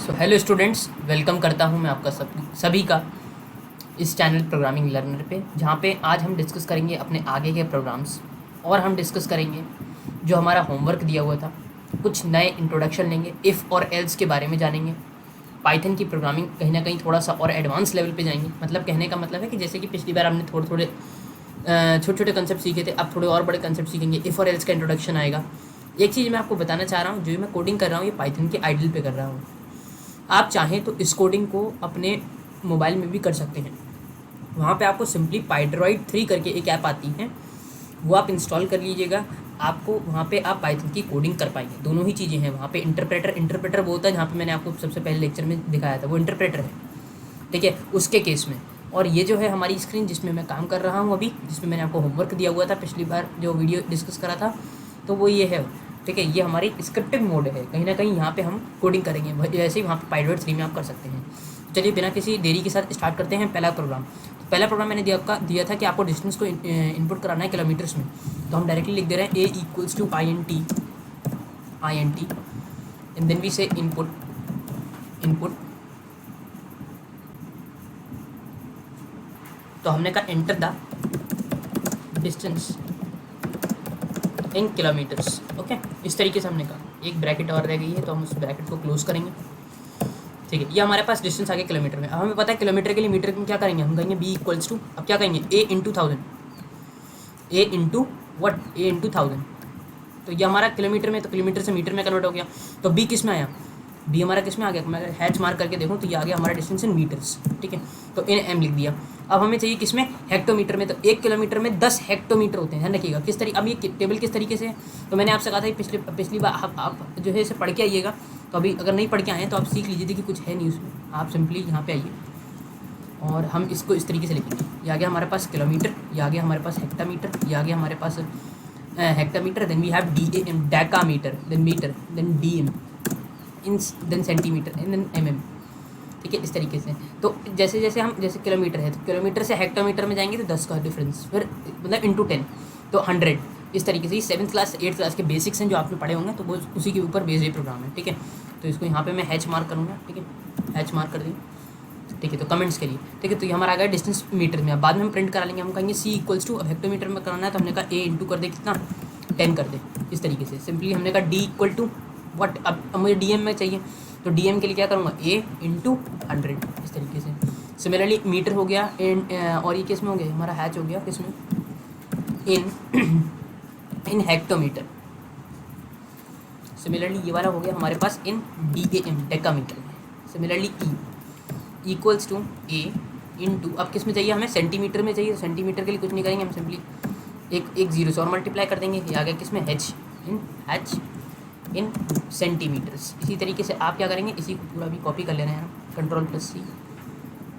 Hello students, welcome करता हूं मैं आपका सभी का इस चैनल प्रोग्रामिंग लर्नर पे, जहां पे आज हम डिस्कस करेंगे अपने आगे के प्रोग्राम्स और हम डिस्कस करेंगे जो हमारा होमवर्क दिया हुआ था। कुछ नए इंट्रोडक्शन लेंगे, इफ़ और एल्स के बारे में जानेंगे। पाइथन की प्रोग्रामिंग कहीं ना कहीं थोड़ा सा और एडवांस लेवल पे जाएंगे। मतलब कहने का मतलब है कि जैसे कि पिछली बार हमने थोड़े छोटे छोटे कंसेप्ट सीखे थे, अब थोड़े और बड़े कंसेप्ट सीखेंगे। इफ़ और एल्स का इंट्रोडक्शन आएगा। एक चीज़ मैं आपको बताना चाह रहा हूँ, जो मैं कोडिंग कर रहा हूँ ये पाइथन के आइडल पे कर रहा हूँ। आप चाहें तो इस कोडिंग को अपने मोबाइल में भी कर सकते हैं। वहाँ पे आपको सिंपली पाइड्रॉइड 3 करके एक ऐप आती है, वो आप इंस्टॉल कर लीजिएगा। आपको वहाँ पे आप पाइथन की कोडिंग कर पाएंगे। दोनों ही चीज़ें हैं वहाँ पे। इंटरप्रेटर वो होता है जहाँ पे मैंने आपको सबसे पहले लेक्चर में दिखाया था, वो इंटरप्रेटर है, ठीक है, उसके केस में। और ये जो है हमारी स्क्रीन जिसमें मैं काम कर रहा हूँ अभी, जिसमें मैंने आपको होमवर्क दिया हुआ था पिछली बार जो वीडियो डिस्कस करा था, तो वो ये है, ठीक है। ये हमारी स्क्रिप्टिंग मोड है। कहीं ना कहीं यहाँ पे हम कोडिंग करेंगे, वैसे ही वहाँ पे पाइड्रॉइड 3 में आप कर सकते हैं। चलिए बिना किसी देरी के साथ स्टार्ट करते हैं पहला प्रोग्राम। तो पहला प्रोग्राम मैंने दिया था कि आपको डिस्टेंस को इनपुट कराना है किलोमीटर्स में। तो हम डायरेक्टली लिख दे रहे हैं a equals to I N T and then we say input. तो हमने कहा enter the distance in kilometres. Okay, इस तरीके से हमने कहा। एक ब्रैकेट और रह गई है तो हम उस ब्रैकेट को क्लोज करेंगे, ठीक है। ये हमारे पास डिस्टेंस आ गया किलोमीटर में। अब हमें पता है किलोमीटर के लिए मीटर में क्या करेंगे, हम कहेंगे b इक्वल्स टू, अब क्या कहेंगे, a इंटू 1000, a इंटू 1000। तो ये हमारा किलोमीटर में, तो किलोमीटर से मीटर में कन्वर्ट हो गया। तो b किस में आया, b हमारा किस में आ गया। मैं अगर हैच मार्क करके देखूँ तो ये आ गया हमारा डिस्टेंस इन मीटर्स, ठीक है। तो इन m लिख दिया। अब हमें चाहिए किस में, हेक्टोमीटर में। तो 1 किलोमीटर में 10 हेक्टोमीटर होते हैं, ध्यान रखिएगा। किस तरीके, अब ये टेबल किस तरीके से है, तो मैंने आपसे कहा था पिछली बार आप जो है इसे पढ़ के आइएगा। तो अभी अगर नहीं पढ़ के आए हैं तो आप सीख लीजिए कि कुछ है नहीं उसमें। आप सिंपली यहाँ पे आइए और हम इसको इस तरीके से लिखेंगे। ये आ गया हमारे पास किलोमीटर, ये आ गया हमारे पास हेक्टामीटर, ये आ गया हमारे पास hectometre. Then we have decametre, then metre, then dm, then centimetre and then mm, ठीक है। इस तरीके से। तो जैसे जैसे हम, जैसे किलोमीटर है तो किलोमीटर से हेक्टोमीटर में जाएंगे तो 10 का डिफरेंस, फिर मतलब इंटू 10 तो 100। इस तरीके से ये 7th क्लास 8th क्लास के बेसिक्स हैं जो आपने पढ़े होंगे, तो वो उसी के ऊपर बेस्ड प्रोग्राम है, ठीक है। तो इसको यहाँ पे मैं हैच मार्क करूँगा, ठीक है, हैच मार्क कर दिए, ठीक है। तो कमेंट्स के लिए, ठीक है। तो ये हमारा आ गया डिस्टेंस मीटर में। अब बाद में हम प्रिंट करा लेंगे। हम कहेंगे c इक्वल्स टू, अब हेक्टोमीटर में कराना है तो हमने कहा a इंटू कर दे कितना, 10 कर दे। इस तरीके से सिंपली हमने कहा d इक्वल टू वट, अब मुझे dm में चाहिए तो dm के लिए क्या करूँगा, a इंटू 100, इस तरीके से। सिमिलरली मीटर हो गया और ये किस में हो गया, हमारा हैच हो गया किस में, इन हेक्टोमीटर। सिमिलरली ये वाला हो गया हमारे पास इन DAM, डेकामीटर में। Similarly e equals to a into, अब किस में चाहिए हमें, सेंटीमीटर में चाहिए। तो सेंटीमीटर के लिए कुछ नहीं करेंगे, हम सिंपली एक जीरो से और मल्टीप्लाई कर देंगे। ये आ गया किस में, h इन सेंटीमीटर्स। इसी तरीके से आप क्या करेंगे, इसी को पूरा भी कॉपी कर ले रहे हैं, Ctrl+C,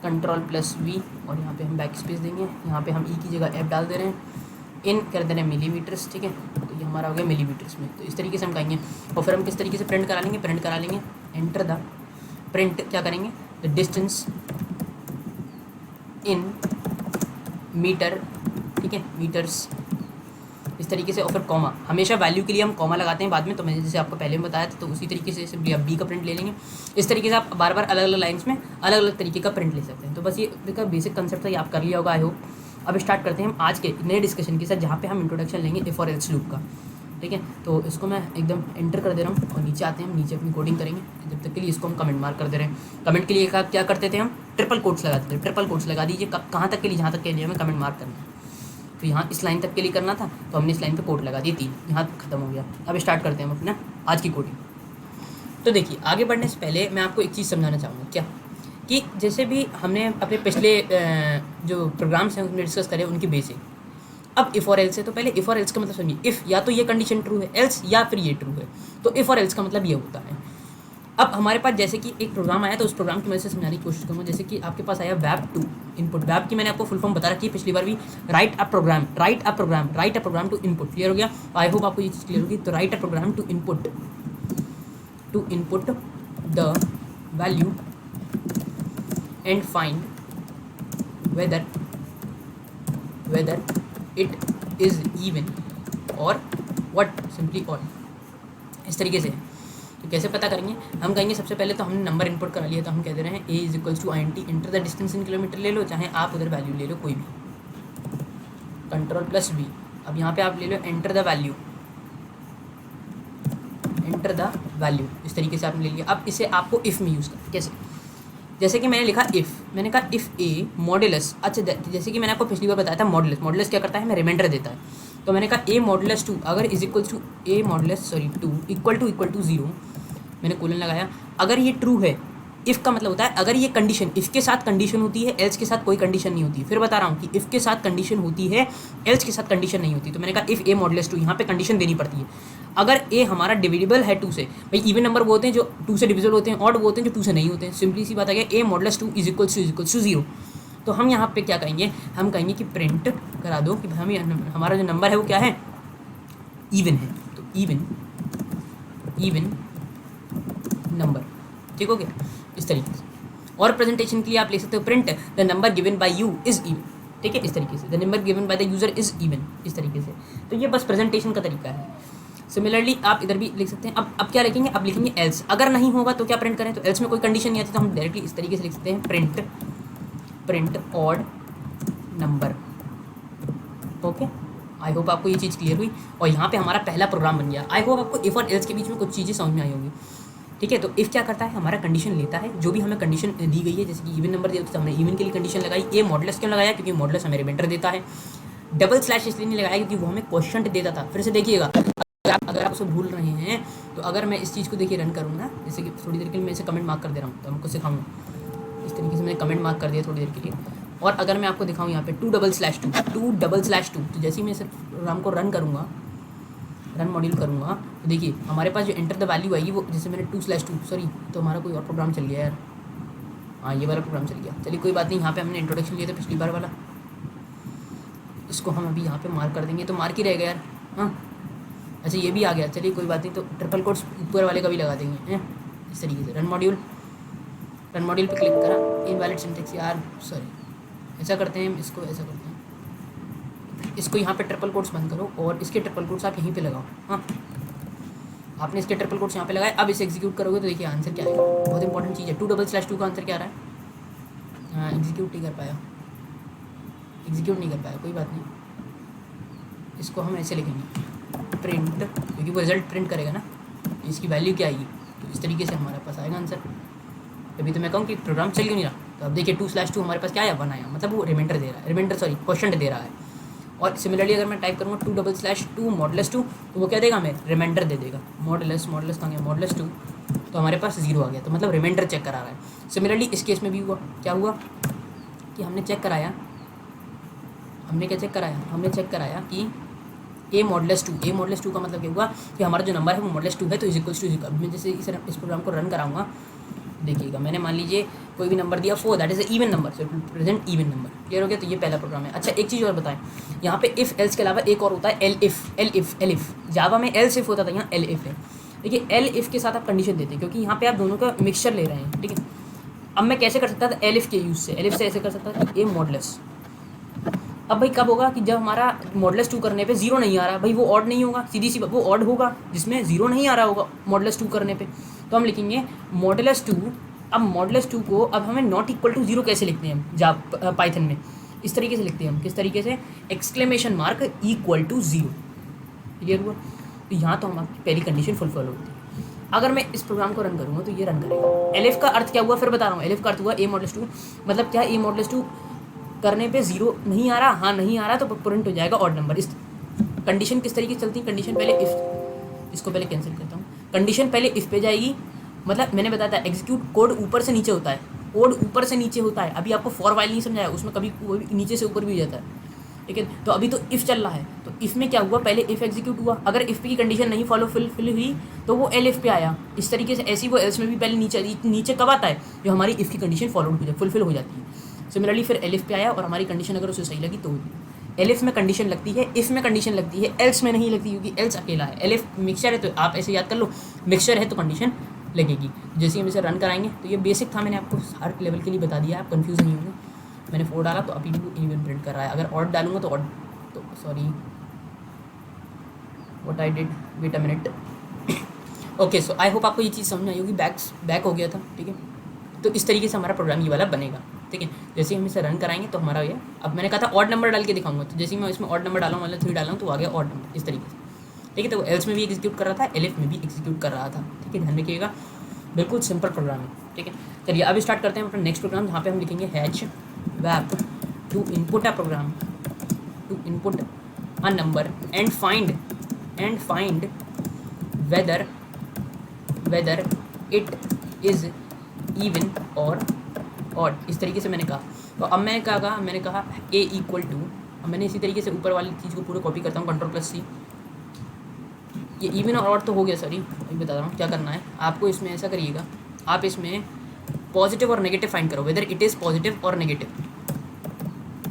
Ctrl+V, और यहाँ पे हम बैक स्पेस देंगे। यहाँ पे हम e की जगह f डाल दे रहे हैं, इन कर दे रहे हैं मिलीमीटर्स, ठीक है। तो ये हमारा हो गया मिलीमीटर्स में। तो इस तरीके से हम कहेंगे। और फिर हम किस तरीके से प्रिंट करा लेंगे, एंटर द प्रिंट क्या करेंगे, द डिस्टेंस इन मीटर, ठीक है, मीटर्स, इस तरीके से। और फिर कॉमा, हमेशा वैल्यू के लिए हम कॉमा लगाते हैं बाद में। तो मैंने जैसे आपको पहले में बताया था, तो उसी तरीके से सिंपली आप b का प्रिंट ले लेंगे। इस तरीके से आप बार बार अलग अलग लाइन्स में अलग अलग तरीके का प्रिंट ले सकते हैं। तो बस ये देखा बेसिक कंसेप्ट था, ये आप कर लिया होगा आई होप। अब स्टार्ट करते हैं हम आज के नए डिस्कशन के साथ, जहाँ पे हम इंट्रोडक्शन लेंगे इफ़ और एल्स लूप का, ठीक है। तो इसको मैं एकदम एंटर कर दे रहा हूँ और नीचे आते हैं, हम नीचे अपनी कोडिंग करेंगे। जब तक के लिए इसको हम कमेंट मार्क कर दे रहे हैं। कमेंट के लिए क्या करते थे हम, ट्रिपल कोट्स लगाते थे। ट्रिपल कोट्स लगा दीजिए कहाँ तक के लिए, जहाँ तक के लिए हमें कमेंट मार्क करना है। तो यहाँ इस लाइन तक के लिए करना था, तो हमने इस लाइन पे कोड लगा दिए 3, यहाँ खत्म हो गया। अब स्टार्ट करते हैं हम अपना आज की कोडिंग। तो देखिए, आगे बढ़ने से पहले मैं आपको एक चीज़ समझाना चाहूँगा, क्या कि जैसे भी हमने अपने पिछले जो प्रोग्राम्स हैं उसमें डिस्कस करे उनकी बेसिक। अब इफ़ और एल्स है, तो पहले इफ़ और एल्स का मतलब समझिए। इफ़ या तो ये कंडीशन ट्रू है, एल्स या फिर ये ट्रू है। तो इफ़ और एल्स का मतलब ये होता है। अब हमारे पास जैसे कि एक प्रोग्राम आया, तो उस प्रोग्राम की मदद से समझाने की कोशिश करूँगा। जैसे कि आपके पास आया web2 इनपुट। वेब की मैंने आपको फुल फॉर्म बता रखी है पिछली बार भी, write a program to input. Clear हो गया, आई होप आपको ये चीज़ क्लियर होगी। तो write a program to input the value and find whether it is even or what, simply और, इस तरीके से। तो कैसे पता करेंगे, हम कहेंगे सबसे पहले तो हमने नंबर इनपुट करा लिया, तो हम कह दे रहे हैं A is equals to INT inter the distance in kilometre ले लो, चाहे आप उधर वैल्यू ले लो कोई भी, Ctrl+V। अब यहाँ पे आप ले लो enter the value, enter the value, इस तरीके से आपने ले लिया। अब इसे आपको इफ़ में यूज़ करना, कैसे, जैसे कि मैंने लिखा इफ़, मैंने कहा इफ़ ए मॉडुलस, अच्छा जैसे कि मैंने आपको पिछली बार बताया था मॉडुलस, मॉडुलस क्या करता है, हमें रिमाइंडर देता है। तो मैंने कहा ए मॉडुलस 2 अगर is equals to a modulus 2 equal to 0, मैंने कोलन लगाया, अगर ये ट्रू है, इफ़ का मतलब होता है अगर ये कंडीशन, इफ़ के साथ कंडीशन होती है, एल्स के साथ कोई कंडीशन नहीं होती। फिर बता रहा हूँ कि इफ़ के साथ कंडीशन होती है, एल्स के साथ कंडीशन नहीं होती। तो मैंने कहा इफ़ ए मॉडुलस 2, यहाँ पे कंडीशन देनी पड़ती है। अगर ए हमारा डिविजिबल है 2 से, भाई इवन नंबर वो होते हैं जो 2 से डिविजिबल होते हैं, ऑड वो होते हैं जो 2 से नहीं होते हैं। सिंपली सी बात आ गया, ए मॉडुलस 2 इज इक्वल्स टू 0। तो हम यहाँ पे क्या कहेंगे, हम कहेंगे कि प्रिंट करा दो कि हमें हमारा जो नंबर है वो क्या है, इवन है। तो इवन नंबर, ठीक हो गया, इस तरीके से। और प्रेजेंटेशन के लिए आप लिख सकते हो print the number given by you is even, ठीक है, इस तरीके से, the number given by the user is even, इस तरीके से। तो ये बस प्रेजेंटेशन का तरीका है। सिमिलरली आप इधर भी लिख सकते हैं। अब क्या लिखेंगे, अब लिखेंगे एल्स, अगर नहीं होगा तो क्या प्रिंट करें, तो एल्स में कोई कंडीशन नहीं आती, तो हम डायरेक्टली इस तरीके से लिख सकते हैं प्रिंट ऑड नंबर। ओके, आई होप आपको ये चीज़ क्लियर हुई और यहाँ पे हमारा पहला प्रोग्राम बन गया। आई होप आपको इफ़ और एल्स के बीच में कुछ चीज़ें समझ में आई होंगी, ठीक है। तो इफ़ क्या करता है, हमारा कंडीशन लेता है, जो भी हमें कंडीशन दी गई है, जैसे कि इवन नंबर दिया तो हमने इवन के लिए कंडीशन लगाई। ए मॉडुलस क्यों लगाया, क्योंकि मॉडुलस हमें रिमाइंडर देता है। डबल स्लैश इसलिए नहीं लगाया क्योंकि वो हमें क्वेश्चन देता था। फिर से देखिएगा, अगर आप उसे भूल रहे हैं तो अगर मैं इस चीज़ को देखिए रन करूँगा, जैसे कि थोड़ी देर के लिए मैं इसे कमेंट मार्क कर दे रहा हूँ, तो हमको सिखाऊंगा इस तरीके से। मैंने कमेंट मार्क कर दिया थोड़ी देर के लिए। और अगर मैं आपको दिखाऊँ यहाँ पे 2/2, तो जैसे ही मैं इस प्रोग्राम को रन करूँगा, रन मॉड्यूल करूँगा, तो देखिए हमारे पास जो एंटर द वैल्यू आएगी वो, जैसे मैंने 2/2 सॉरी, तो हमारा कोई और प्रोग्राम चल गया यार, हाँ ये वाला प्रोग्राम चल गया। चलिए कोई बात नहीं, यहाँ पे हमने इंट्रोडक्शन लिया था पिछली बार वाला, इसको हम अभी यहाँ पे मार्क कर देंगे, तो मार्क ही रहेगा यार। हाँ अच्छा ये भी आ गया, चलिए कोई बात नहीं, तो ट्रिपल कोट्स ऊपर वाले का भी लगा देंगे हैं इस तरीके से। रन मॉड्यूल पे क्लिक करा, इनवैलिड सिंटैक्स यार, सॉरी, ऐसा करते हैं, इसको ऐसा करते हैं, इसको यहाँ पे ट्रिपल कोट्स बंद करो और इसके ट्रिपल कोट्स आप यहीं पे लगाओ। हाँ आपने इसके ट्रिपल कोट्स यहाँ पे लगाए, अब इसे एग्जीक्यूट करोगे तो देखिए आंसर क्या आएगा। बहुत इंपॉर्टेंट चीज़ है, 2/2 का आंसर क्या आ रहा है, हाँ एग्जीक्यूट नहीं कर पाया, कोई बात नहीं, इसको हम ऐसे लिखेंगे प्रिंट, क्योंकि वो रिजल्ट प्रिंट करेगा ना, इसकी वैल्यू क्या आएगी, तो इस तरीके से हमारे पास आएगा आंसर। अभी तो मैं कहूँ कि प्रोग्राम चल क्यों नहीं रहा, तो अब देखिए 2/2 हमारे पास क्या आया, 1 आया, मतलब वो रिमाइंडर दे रहा है, क्वेश्चन दे रहा है। और सिमिलरली अगर मैं टाइप करूँगा 2/2 मॉडुलस 2, तो वो क्या देगा, हमें रिमाइंडर दे देगा। मॉडुलस कहाँ गया, मॉडुलस 2, तो हमारे पास 0 आ गया, तो मतलब रिमाइंडर चेक करा रहा है। सिमिलरली इस केस में भी हुआ, क्या हुआ कि हमने चेक कराया कि ए मॉडुलस 2 का मतलब क्या हुआ कि हमारा जो नंबर है वो मॉडुलस 2 है, तो इज इक्वल्स टू 0। अब मैं जैसे इस प्रोग्राम को रन कराऊंगा, देखिएगा मैंने मान लीजिए कोई भी नंबर दिया 4, that is even number, so present even number. Clear हो गया, तो ये पहला प्रोग्राम है। अच्छा एक चीज़ और बताएं, यहाँ पे इफ़ एल्स के अलावा एक और होता है एल इफ़। जावा में एल्स इफ़ होता था, यहाँ एल इफ़ है। देखिए एल इफ़ के साथ आप कंडीशन देते हैं, क्योंकि यहाँ पे आप दोनों का मिक्सचर ले रहे हैं, ठीक है। अब मैं कैसे कर सकता था, एल इफ़ के यूज़ से, ऐसे कर सकता था कि ए मॉडुलस। अब भाई कब होगा कि जब हमारा मॉडुलस 2 करने पे 0 नहीं आ रहा, भाई वो ऑड नहीं होगा, सीधी सी वो ऑड होगा जिसमें 0 नहीं आ रहा होगा मॉडुलस 2 करने पे। तो हम लिखेंगे मॉडुलस 2। अब मॉडुलस 2 को अब हमें नॉट इक्वल टू 0 कैसे लिखते हैं पाइथन में, इस तरीके से लिखते हैं हम, किस तरीके से, exclamation mark equal to 0। Clear हुआ, तो यहाँ तो हमारी पहली कंडीशन फुलफिल होती है। अगर मैं इस प्रोग्राम को रन करूँगा तो ये रन करेगा। एल का अर्थ क्या हुआ, फिर बता रहा हूँ। एल का अर्थ हुआ ए मॉडुलस 2, मतलब क्या, ए मॉडुलस 2 करने पे 0 नहीं आ रहा, हाँ नहीं आ रहा, तो प्रिंट हो जाएगा ऑड नंबर। इस कंडीशन किस तरीके से चलती है, कंडीशन पहले इफ़, इसको पहले कैंसिल करता हूँ, कंडीशन पहले इफ़ पे जाएगी, मतलब मैंने बताया था एग्जीक्यूट कोड ऊपर से नीचे होता है, कोड ऊपर से नीचे होता है। अभी आपको फॉर वाइल नहीं समझाया, उसमें कभी नीचे से ऊपर भी हो जाता है, ठीक है। तो अभी तो इफ़ चल रहा है, तो इफ़ में क्या हुआ, पहले इफ़ एग्जीक्यूट हुआ, अगर इफ़ की कंडीशन नहीं फुलफिल हुई तो वो एल इफ़ पे आया। इस तरीके से ऐसी वो एल्स में भी पहले नीचे कब आता है, जो हमारी इफ़ की कंडीशन फुलफिल हो जाती है। सिमिलरली फिर एल इफ़ पे आया और हमारी कंडीशन अगर उसे सही लगी तो एल इफ़ में कंडीशन लगती है, इफ़ में कंडीशन लगती है, एल्स में नहीं लगती, क्योंकि एल्स अकेला है। एल इफ़ मिक्सचर है, तो आप ऐसे याद कर लो, मिक्सचर है तो कंडीशन लगेगी। जैसे हम इसे रन कराएंगे, तो ये बेसिक था, मैंने आपको हर लेवल के लिए बता दिया, आप कंफ्यूज नहीं होंगे। मैंने 4 डाला तो अभी भी इवन प्रिंट कर रहा है, अगर ऑड डालूंगा तो ऑड, तो sorry what I did, wait a minute. Okay, so I hope आपको ये चीज़ समझ में आई होगी। बैक हो गया था, ठीक है। तो इस तरीके से हमारा प्रोग्राम ये वाला बनेगा, ठीक है। जैसे ही हम इसे रन कराएंगे तो हमारा ये, अब मैंने कहा था ऑड नंबर डाल के दिखाऊंगा, तो जैसे ही मैं इसमें ऑड नंबर डाला हूँ, मतलब 3 डाला हूँ, तो आ गया ऑड नंबर इस तरीके से, ठीक है। तो एल्स में भी एग्जीक्यूट कर रहा था, एलिफ में भी एग्जीक्यूट कर रहा था, ठीक है। ध्यान रखिएगा, बिल्कुल सिंपल प्रोग्राम है, ठीक है। चलिए अब स्टार्ट करते हैं अपना नेक्स्ट प्रोग्राम, जहाँ पे हम लिखेंगे हैच वैप to input a program, to input a number and find whether it is even or odd. इस तरीके से मैंने कहा। तो अब मैंने क्या कहा, मैंने कहा ए इक्वल टू, अब मैंने इसी तरीके से ऊपर वाली चीज़ को पूरा कॉपी करता हूँ, Ctrl+C। ये इवन और ऑड तो हो गया, सॉरी अभी बता रहा हूँ क्या करना है आपको। इसमें ऐसा करिएगा, आप इसमें पॉजिटिव और नेगेटिव फाइंड करो, वेदर इट इज़ पॉजिटिव और नेगेटिव,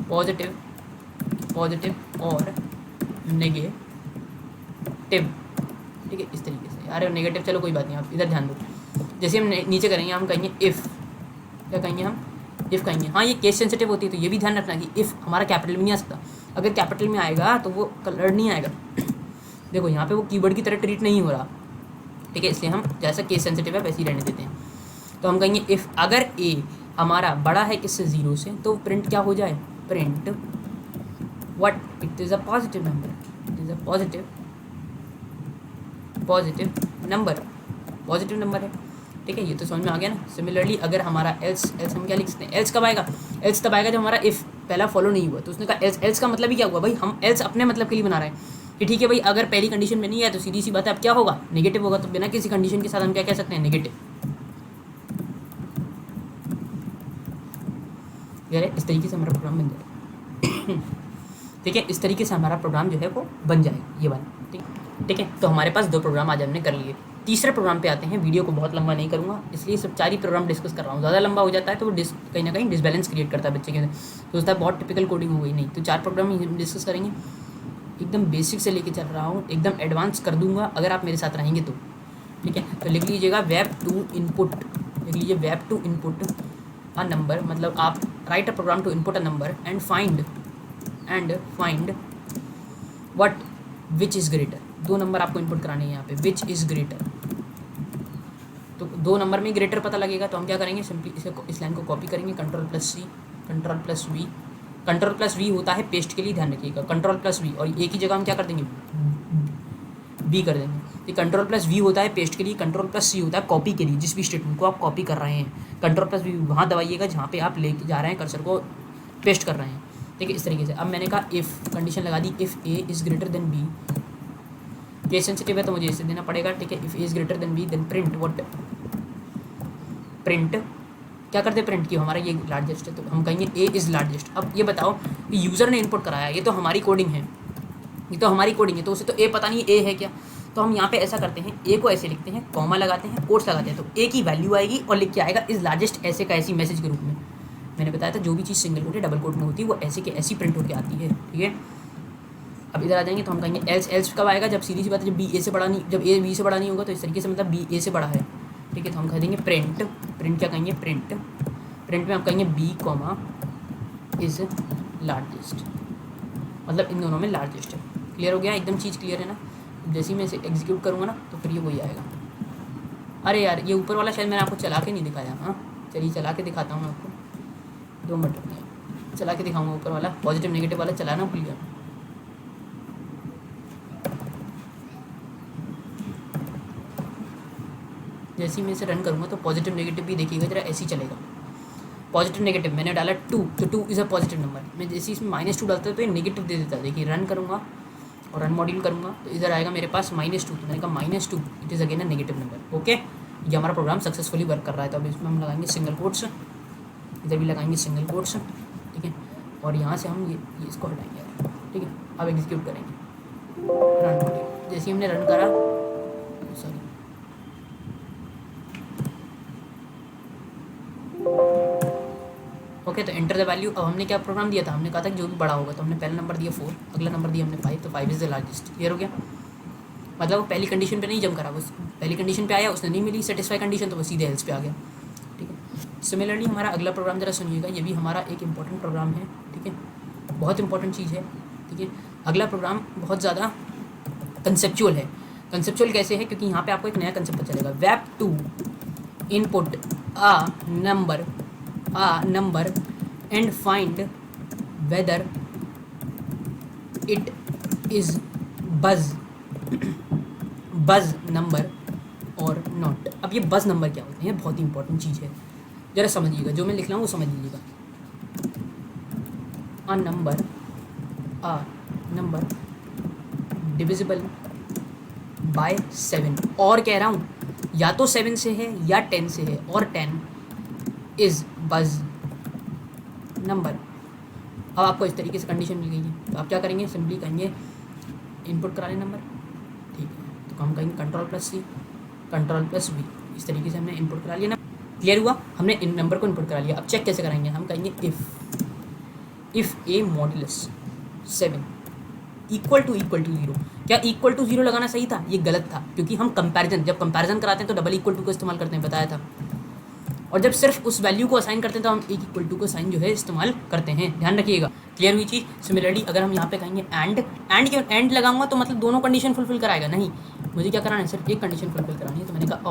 पॉजिटिव और नेगेटिव, ठीक है। इस तरीके से, अरे नेगेटिव चलो कोई बात नहीं, आप इधर ध्यान दो। जैसे हम नीचे करेंगे, हम कहेंगे इफ़, क्या कहेंगे हम, इफ़ कहेंगे। हाँ, ये केस सेंसिटिव होती है, तो ये भी ध्यान रखना कि इफ़ हमारा कैपिटल में नहीं आ सकता। अगर कैपिटल में आएगा तो वो कलर नहीं आएगा। देखो यहाँ पे वो कीवर्ड की तरह ट्रीट नहीं हो रहा, ठीक है। इसलिए हम जैसा केस सेंसिटिव है वैसे ही रहने देते हैं। तो हम कहेंगे इफ़ अगर ए हमारा बड़ा है किससे, 0 से, तो प्रिंट क्या हो जाए, print what, it is a positive number, it is a positive number है, ठीक है। ये तो समझ में आ गया ना। सिमिलरली अगर हमारा एल्स हम क्या लिख सकते हैं, एल्स कब आएगा, एल्स तब आएगा जब हमारा इफ़ पहला फॉलो नहीं हुआ। तो उसने कहा एल्स का मतलब ही क्या हुआ भाई, हम एल्स अपने मतलब के लिए बना रहे हैं कि ठीक है भाई, अगर पहली कंडीशन में नहीं है तो सीधी सी बात है अब क्या होगा, नेगेटिव होगा। तो बिना किसी कंडीशन के साथ हम क्या कह सकते हैं, नेगेटिव। यार इस तरीके से हमारा प्रोग्राम बन जाएगा, ठीक है। इस तरीके से हमारा प्रोग्राम जो है वो बन जाएगा, ये वाला, ठीक है। तो हमारे पास 2 प्रोग्राम आज हमने कर लिए। तीसरे प्रोग्राम पे आते हैं। वीडियो को बहुत लंबा नहीं करूँगा, इसलिए सब 4 ही प्रोग्राम डिस्कस कर रहा हूँ। ज़्यादा लंबा हो जाता है तो वो कहीं ना कहीं डिसबैलेंस क्रिएट करता है बच्चे के, सोचता है बहुत टिपिकल कोडिंग हो गई। नहीं, तो 4 प्रोग्राम ही डिस्कस करेंगे। एकदम बेसिक से लेके चल रहा हूँ, एकदम एडवांस कर दूंगा अगर आप मेरे साथ रहेंगे तो, ठीक है। तो लिख लीजिएगा वेब टू इनपुट, लिख लीजिए वेब टू इनपुट अ नंबर, मतलब आप write a program to input a number and find what which is greater. 2 number आपको इनपुट कराने हैं यहाँ पे, विच इज़ ग्रेटर। तो 2 नंबर में ग्रेटर पता लगेगा, तो हम क्या करेंगे, सिंपली इस लाइन को कॉपी करेंगे, Ctrl+C, Ctrl+V। Ctrl+V होता है पेस्ट के लिए, ध्यान रखिएगा, Ctrl+V। और एक ही जगह हम क्या कर देंगे, V कर देंगे। तो Ctrl+V होता है पेस्ट के लिए, Ctrl+C होता है कॉपी के लिए, जिस भी स्टेटमेंट को आप कॉपी कर रहे हैं। Ctrl+V वहाँ दबाइएगा जहाँ पे आप लेके जा रहे हैं, कर्सर को पेस्ट कर रहे हैं, ठीक है। इस तरीके से अब मैंने कहा इफ़ कंडीशन लगा दी, if A is greater than B, case sensitive है तो मुझे इसे देना पड़ेगा, ठीक है। If A is greater than B then print what, print क्या करते हैं, प्रिंट की हमारा ये लार्जेस्ट है, तो हम कहेंगे ए इज़ लार्जेस्ट। अब ये बताओ कि यूज़र ने इनपुट कराया, ये तो हमारी कोडिंग है, ये तो हमारी कोडिंग है, तो उसे तो ए पता नहीं ए है क्या। तो हम यहाँ पे ऐसा करते हैं, ए को ऐसे लिखते हैं, कॉमा लगाते हैं, कोट्स लगाते हैं, तो ए की वैल्यू आएगी और लिख के आएगा इज़ लार्जेस्ट ऐसे का ऐसी मैसेज के रूप में। मैंने बताया था जो भी चीज़ सिंगल कोट या डबल कोट में होती है वो ऐसे के ऐसी प्रिंट होकर आती है, ठीक है। अब इधर आ जाएंगे तो हम कहेंगे एल्स कब आएगा, जब सीधी सी बात है जब बी ए से बड़ा नहीं, जब ए बी से बड़ा नहीं होगा। तो इस तरीके से मतलब बी ए से बड़ा है, ठीक है। तो हम कह देंगे प्रिंट क्या कहेंगे, प्रिंट में हम कहेंगे बी कॉमा इज़ लार्जेस्ट, मतलब इन दोनों में लार्जेस्ट है। क्लियर हो गया, एकदम चीज़ क्लियर है ना। जैसे ही मैं इसे एग्जीक्यूट करूँगा ना तो फिर ये वही आएगा। अरे यार ये ऊपर वाला शायद मैंने आपको चला के नहीं दिखाया, हाँ चलिए चला के दिखाता हूँ आपको, 2 मिनट चला के दिखाऊंगा। ऊपर वाला पॉजिटिव नेगेटिव वाला चलाना भूल गया। जैसे ही मैं इसे रन करूँगा तो पॉजिटिव नेगेटिव भी देखिएगा जरा, ऐसे ही चलेगा। पॉजिटिव नेगेटिव मैंने डाला 2, तो 2 इज़ अ पॉजिटिव नंबर। मैं जैसे इसमें -2 डालता है तो ये नेगेटिव दे देता है। देखिए रन करूँगा और रन मॉड्यूल करूँगा तो इधर आएगा मेरे पास -2, तो मैंने कहा -2 it is again a negative number. Okay, ये हमारा प्रोग्राम सक्सेसफुली वर्क कर रहा है। तो अब इसमें हम लगाएंगे सिंगल कोट्स, इधर भी लगाएंगे सिंगल कोट्स, ठीक है। और यहाँ से हम ये इसको हटाएंगे, ठीक है। अब एग्जीक्यूट करेंगे रन मॉड्यूल। जैसे ही हमने रन करा, सॉरी ओके, तो एंटर द वैल्यू। अब हमने क्या प्रोग्राम दिया था, हमने कहा था कि जो भी बड़ा होगा, तो हमने पहला नंबर दिया 4, अगला नंबर दिया हमने 5, तो 5 इज़ द लार्जेस्ट। क्लियर हो गया, मतलब वो पहली कंडीशन पे नहीं जम करा, वो पहली कंडीशन पे आया, उसने नहीं मिली सेटिस्फाई कंडीशन, तो वो सीधे एल्स पे आ गया, ठीक है। सिमिलरली हमारा अगला प्रोग्राम जरा सुनिएगा, ये भी हमारा एक इंपॉर्टेंट प्रोग्राम है, ठीक है, बहुत इंपॉर्टेंट चीज़ है, ठीक है। अगला प्रोग्राम बहुत ज़्यादा कंसेप्चुअल है, कंसेप्चुअल कैसे है, क्योंकि यहाँ पे आपको एक नया कंसेप्ट पता चलेगा। Web to input a number and find whether it is बज नंबर और नॉट। अब ये बज नंबर क्या होते हैं, बहुत ही इंपॉर्टेंट चीज़ है, जरा समझिएगा, जो मैं लिख रहा हूँ वो समझ लीजिएगा। अ नंबर डिविजिबल बाय 7, और कह रहा हूँ या तो 7 से है या 10 से है, और 10 इज बज नंबर। अब आपको इस तरीके से कंडीशन मिल गई है, तो आप क्या करेंगे, सिंपली कहेंगे इनपुट करा लें नंबर, ठीक है, तो हम कहेंगे कंट्रोल+C कंट्रोल+V, इस तरीके से हमने इनपुट करा लिया ना। क्लियर हुआ, हमने इन नंबर को इनपुट करा लिया। अब चेक कैसे कराएंगे, हम कहेंगे if a modulus 7 equal to 0। क्या इक्वल टू 0 लगाना सही था, ये गलत था, क्योंकि हम कंपैरिजन, जब कंपैरिजन कराते हैं तो डबल इक्वल टू का इस्तेमाल करते हैं, बताया था, और जब सिर्फ उस वैल्यू को असाइन करते हैं तो हम एक इक्वल टू का साइन जो है इस्तेमाल करते हैं, ध्यान रखिएगा। क्लियर हुई चीज़। सिमिलरली अगर हम यहाँ पे कहेंगे एंड क्यों एंड लगाऊंगा, तो मतलब दोनों कंडीशन फुलफिल कराएगा, नहीं, मुझे क्या कराना है, सिर्फ एक कंडीशन फुलफिल करानी है, तो मैंने कहा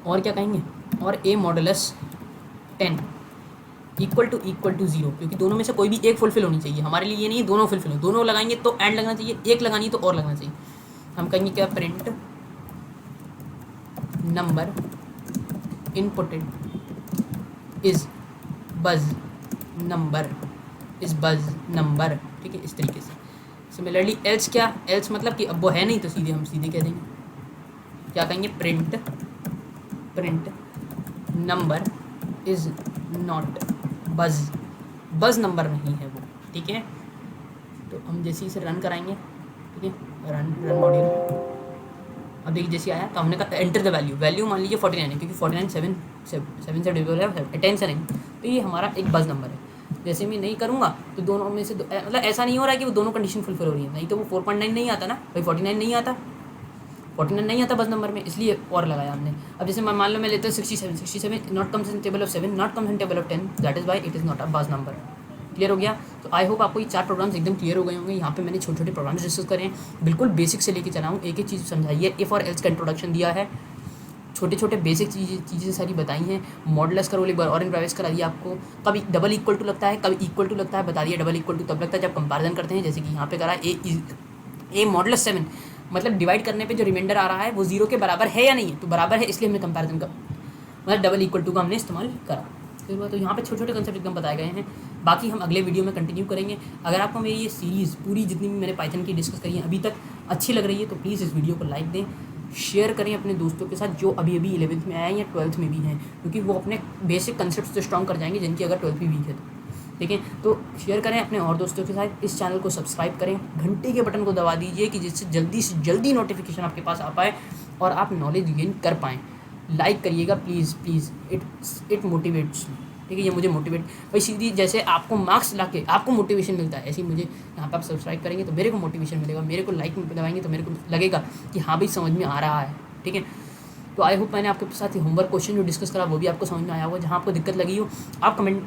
और क्या कहेंगे, और ए मॉडुलस 10 इक्वल टू 0, क्योंकि दोनों में से कोई भी एक फुलफिल होनी चाहिए, हमारे लिए ये नहीं दोनों फुलफिल हो, दोनों लगाएंगे तो एंड लगना चाहिए, एक लगानी तो और लगना चाहिए। हम कहेंगे क्या, प्रिंट नंबर इनपुटेड इज बज नंबर, ठीक है, इस तरीके से। सिमिलरली एल्स क्या, एल्स मतलब कि अब वो है नहीं तो सीधे हम सीधे कह देंगे, क्या कहेंगे, प्रिंट नंबर इज नॉट बज नंबर नहीं है वो, ठीक है। तो हम जैसे इसे रन कराएंगे, ठीक है, रन मॉड्यूल। अब देखिए जैसे आया तो हमने कहा एंटर द वैल्यू मान लीजिए 49 है, क्योंकि 49 7 से डिविजिबल है, 10 से नहीं, तो ये हमारा एक बज नंबर है। जैसे मैं नहीं करूँगा तो दोनों में से मतलब ऐसा नहीं हो रहा है कि वो दोनों कंडीशन फुलफिल हो रही है, नहीं तो वो 4.9 नहीं आता ना भाई, 49 नहीं आता, 49 नहीं आता बस नंबर में, इसलिए और लगाया हमने। अब जैसे मान लो मैं लेता हूँ 67 not comes in table of 7, not comes in table of 10, that is why it is not a बस नंबर। क्लियर हो गया। तो आई होप आपको ये 4 प्रोग्राम्स एकदम क्लियर हो गए होंगे। यहाँ पे मैंने छोटे छोटे प्रोग्राम्स डिस्कस करे हैं, बिल्कुल बेसिक से लेके चला हूँ, एक एक चीज़ समझाई है, इफ़ और एल्स का इंट्रोडक्शन दिया है, छोटे छोटे बेसिक चीज़ें सारी बताई हैं, मॉडुलस का रोल एक बार और इम्प्राइज करा दिया आपको, कभी डबल इक्वल टू लगता है, कभी इक्वल टू लगता है, बता दिया डबल इक्वल टू तब लगता है जब कंपैरिजन करते हैं, जैसे कि यहाँ पे करा ए मॉडुलस 7, मतलब डिवाइड करने पे जो रिमाइंडर आ रहा है वो 0 के बराबर है या नहीं है, तो बराबर है, इसलिए हमने कंपैरिजन का मतलब डबल इक्वल टू का हमने इस्तेमाल करा। फिर तो यहाँ पे छोटे छोटे कंसेप्ट एकदम बताए गए हैं, बाकी हम अगले वीडियो में कंटिन्यू करेंगे। अगर आपको मेरी ये सीरीज़ पूरी जितनी भी मैंने पाइथन की डिस्कस करी है अभी तक अच्छी लग रही है, तो प्लीज़ इस वीडियो को लाइक दें, शेयर करें अपने दोस्तों के साथ जो अभी 11th में आए हैं या 12th में भी हैं, क्योंकि वो अपने बेसिक कंसेप्ट से स्ट्रॉन्ग कर जाएंगे जिनकी अगर 12th भी वीक है तो, ठीक है। तो शेयर करें अपने और दोस्तों के साथ, इस चैनल को सब्सक्राइब करें, घंटे के बटन को दबा दीजिए कि जिससे जल्दी से जल्दी नोटिफिकेशन आपके पास आ पाए और आप नॉलेज गेन कर पाएँ। लाइक करिएगा प्लीज़, इट मोटिवेट्स, ठीक है, ये मुझे मोटिवेट भाई, सीधी जैसे आपको मार्क्स ला के आपको मोटिवेशन मिलता है, ऐसे ही मुझे यहाँ पर आप सब्सक्राइब करेंगे तो मेरे को मोटिवेशन मिलेगा, मेरे को लाइक दबाएंगे तो मेरे को लगेगा कि हाँ भाई समझ में आ रहा है, ठीक है। तो आई होप मैंने आपके साथ होमवर्क क्वेश्चन जो डिस्कस करा वो भी आपको समझ में आया होगा। जहाँ आपको दिक्कत लगी हो आप कमेंट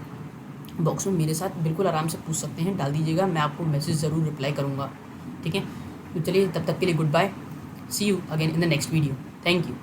बॉक्स में मेरे साथ बिल्कुल आराम से पूछ सकते हैं, डाल दीजिएगा, मैं आपको मैसेज ज़रूर रिप्लाई करूँगा, ठीक है। तो चलिए तब तक के लिए goodbye, see you again in the next video, thank you.